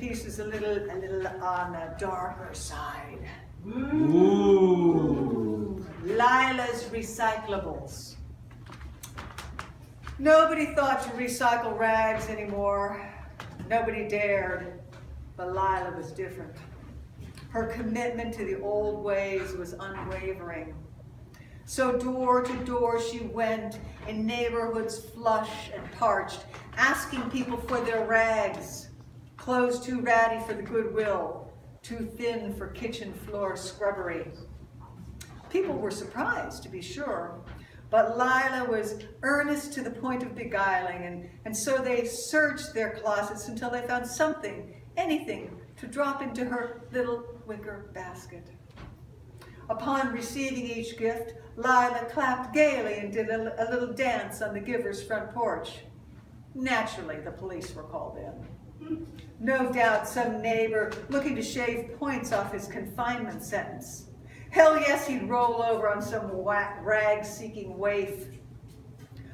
pieces a little on the darker side. Ooh. Lila's Recyclables. Nobody thought to recycle rags anymore. Nobody dared, but Lila was different. Her commitment to the old ways was unwavering. So door to door she went in neighborhoods flush and parched, asking people for their rags, clothes too ratty for the Goodwill, too thin for kitchen floor scrubbery. People were surprised, to be sure, but Lila was earnest to the point of beguiling, and so they searched their closets until they found something, anything, to drop into her little wicker basket. Upon receiving each gift, Lila clapped gaily and did a little dance on the giver's front porch. Naturally, the police were called in. No doubt some neighbor looking to shave points off his confinement sentence. Hell yes, he'd roll over on some rag-seeking waif.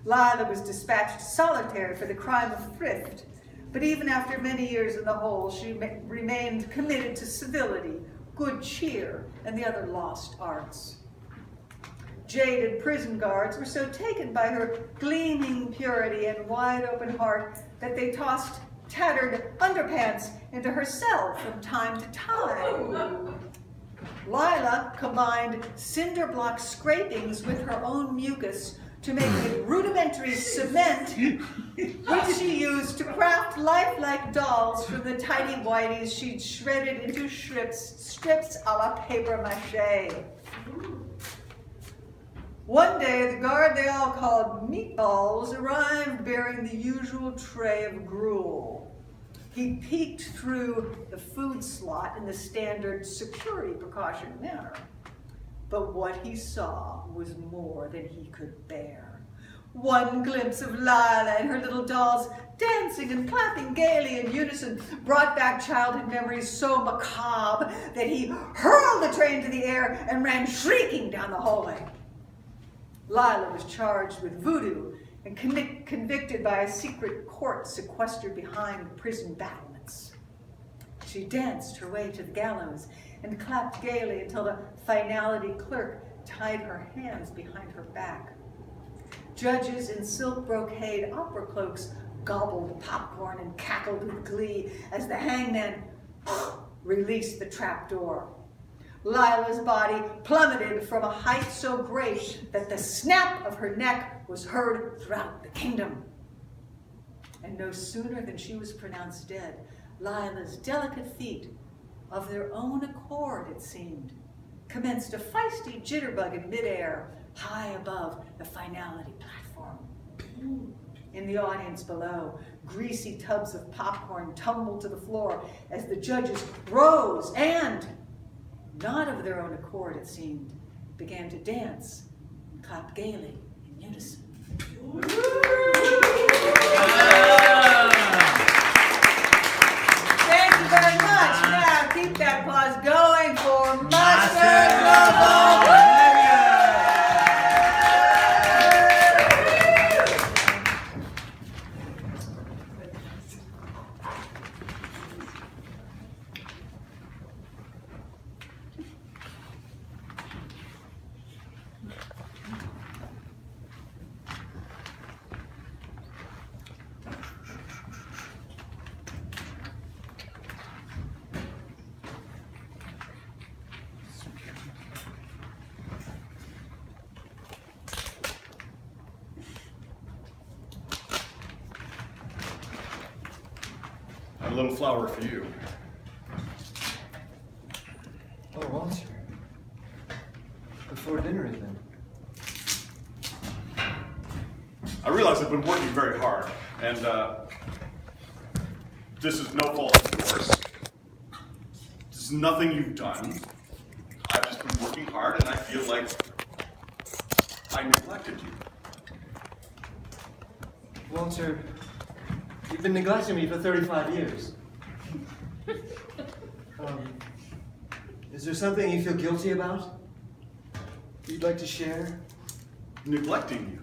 Lila was dispatched solitary for the crime of thrift, but even after many years in the hole, she remained committed to civility, good cheer, and the other lost arts. Jaded prison guards were so taken by her gleaming purity and wide-open heart that they tossed tattered underpants into her cell from time to time. Lila combined cinder block scrapings with her own mucus to make a rudimentary cement, which she used to craft lifelike dolls from the tidy whities she'd shredded into strips a la paper mache. One day, the guard they all called Meatballs arrived bearing the usual tray of gruel. He peeked through the food slot in the standard security precaution manner. But what he saw was more than he could bear. One glimpse of Lila and her little dolls dancing and clapping gaily in unison brought back childhood memories so macabre that he hurled the tray into the air and ran shrieking down the hallway. Lila was charged with voodoo and convicted by a secret court sequestered behind prison battlements. She danced her way to the gallows and clapped gaily until the finality clerk tied her hands behind her back. Judges in silk brocade opera cloaks gobbled popcorn and cackled with glee as the hangman released the trapdoor. Lila's body plummeted from a height so great that the snap of her neck was heard throughout the kingdom. And no sooner than she was pronounced dead, Lila's delicate feet, of their own accord it seemed, commenced a feisty jitterbug in midair, high above the finality platform. In the audience below, greasy tubs of popcorn tumbled to the floor as the judges rose and, not of their own accord it seemed, began to dance and clap gaily in unison. Thank you very much. Now keep that applause going for Mustard Lobo. A little flower for you. Oh, Walter. Before dinner, then. I realize I've been working very hard, and this is no fault of yours. This is nothing you've done. I've just been working hard, and I feel like I neglected you. Walter, you've been neglecting me for 35 years. Is there something you feel guilty about? You'd like to share? Neglecting you.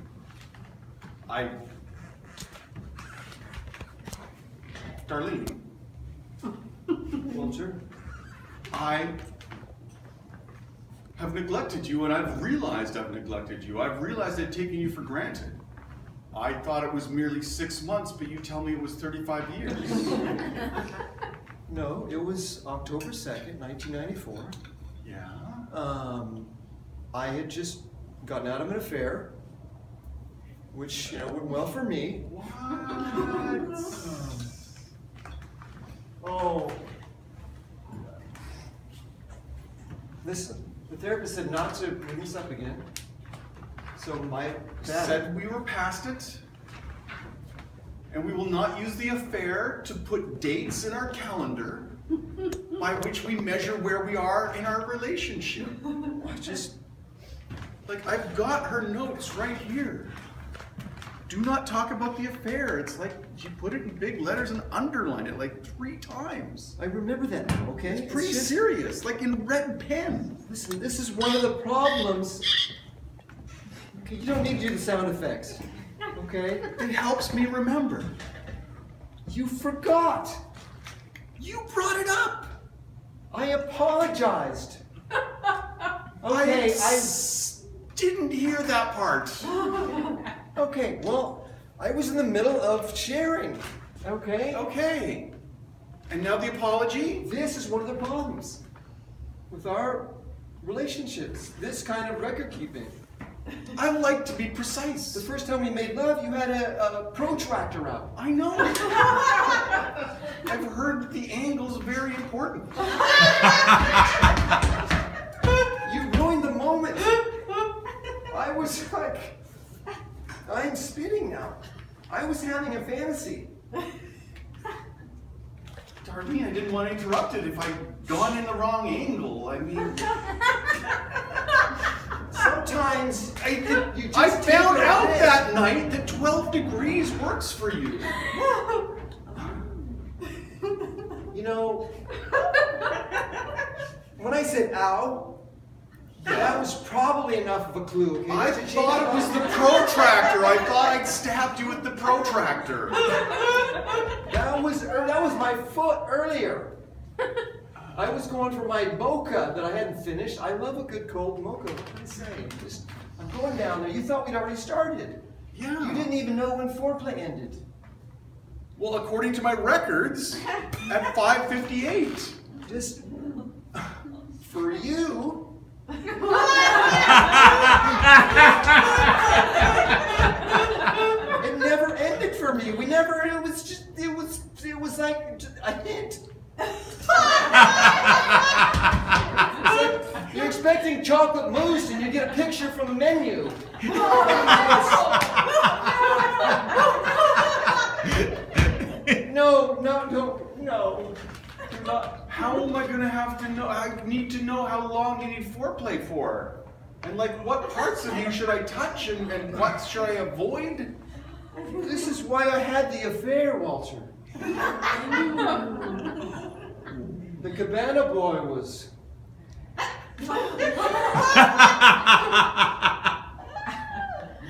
Darlene, Walter. I have neglected you, and I've realized I've neglected you. I've realized I've taken you for granted. I thought it was merely 6 months, but you tell me it was 35 years. No, it was October 2nd, 1994. Yeah? I had just gotten out of an affair, which, went well for me. What? Oh. Listen, the therapist said not to bring this up again. So my dad Said we were past it, and we will not use the affair to put dates in our calendar by which we measure where we are in our relationship. I've got her notes right here. Do not talk about the affair. It's like she put it in big letters and underlined it like 3 times. I remember that now, okay? It's pretty serious, like in red pen. Listen, this is one of the problems. Okay, you don't need to do the sound effects, okay? It helps me remember. You forgot. You brought it up. I apologized. Okay, I didn't hear that part. Okay, well, I was in the middle of sharing, okay? Okay. And now the apology? This is one of the problems with our relationships, this kind of record keeping. I like to be precise. The first time we made love, you had a protractor out. I know. I've heard the angle's very important. You ruined the moment. I was like, I'm spinning now. I was having a fantasy. Darlene, I didn't want to interrupt it if I'd gone in the wrong angle. I mean, sometimes you just I take found your out head. that night that 12 degrees works for you. When I said ow, that was probably enough of a clue, okay? I Just to thought it change was the protractor. I thought I'd stabbed you with the protractor. That was my foot earlier. I was going for my mocha that I hadn't finished. I love a good cold mocha. What can I say? I'm going down there. You thought we'd already started. Yeah. You didn't even know when foreplay ended. Well, according to my records, at 5:58. Just for you. It never ended for me. It was like a hint. It's like you're expecting chocolate mousse and you get a picture from a menu. No. Do not. How am I gonna have to know? I need to know how long you need foreplay for. And like what parts of you should I touch and what should I avoid? This is why I had the affair, Walter. The Cabana boy was.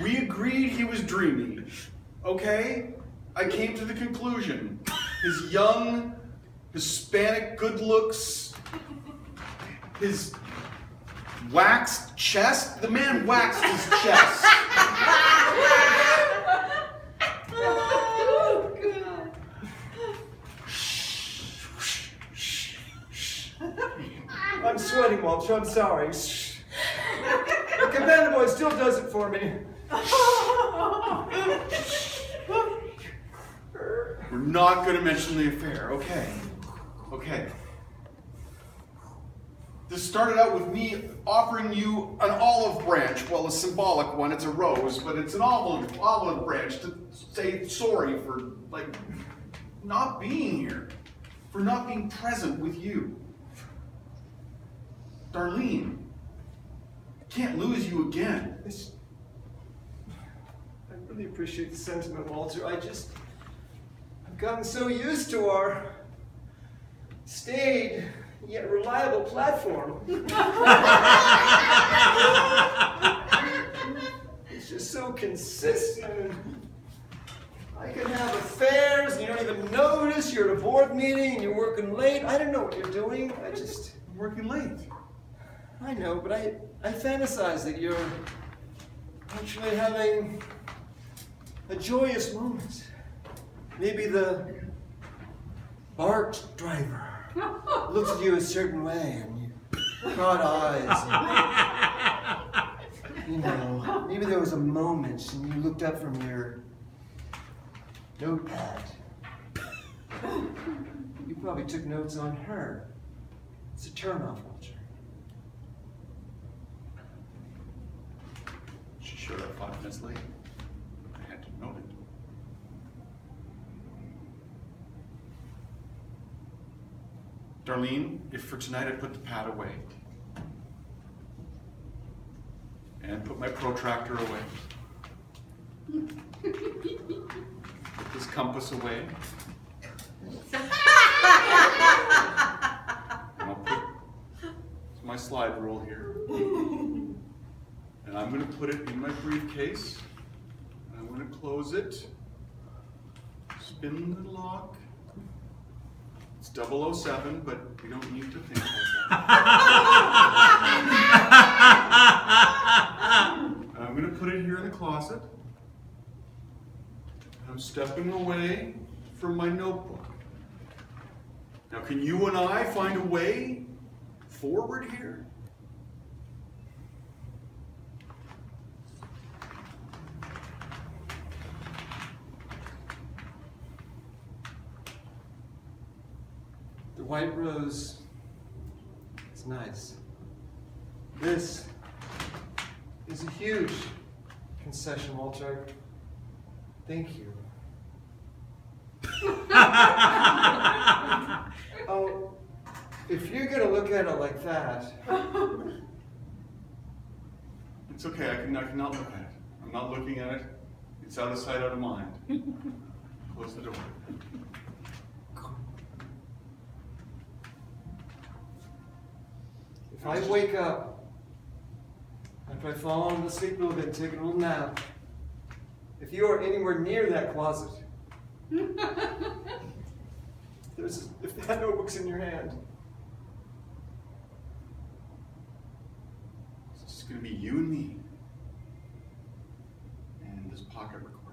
We agreed he was dreamy. Okay? I came to the conclusion. His young, Hispanic good looks, his waxed chest. The man waxed his chest. Oh, God. I'm sweating, Walter. I'm sorry. The Cabana boy still does it for me. We're not going to mention the affair, okay? Okay. This started out with me offering you an olive branch. Well, a symbolic one, it's a rose, but it's an olive branch to say sorry for, not being here. For not being present with you. Darlene, I can't lose you again. I really appreciate the sentiment, Walter. I've gotten so used to our staid yet reliable platform. It's just so consistent. I can have affairs and you don't even notice. You're at a board meeting and you're working late. I don't know what you're doing. I'm working late. I know, but I fantasize that you're actually having a joyous moment. Maybe the BART driver looks at you a certain way and you caught eyes. And, you know, maybe there was a moment and you looked up from your notepad. You probably took notes on her. It's a turnoff, Walter. She showed up 5 minutes late. I had to note it. Darlene, if for tonight I put the pad away and put my protractor away, put this compass away, and I'll put my slide rule here, and I'm going to put it in my briefcase, and I'm going to close it, spin the lock. It's 007, but we don't need to think like that. I'm going to put it here in the closet. I'm stepping away from my notebook. Now, can you and I find a way forward here? The white rose is nice. This is a huge concession, Walter. Thank you. Oh, if you're gonna look at it like that, It's okay, I cannot look at it. I'm not looking at it. It's out of sight, out of mind. Close the door. if I wake up after I've fallen asleep a little bit and taken a little nap, if you are anywhere near that closet, if that notebook's in your hand, It's just going to be you and me. And this pocket recorder.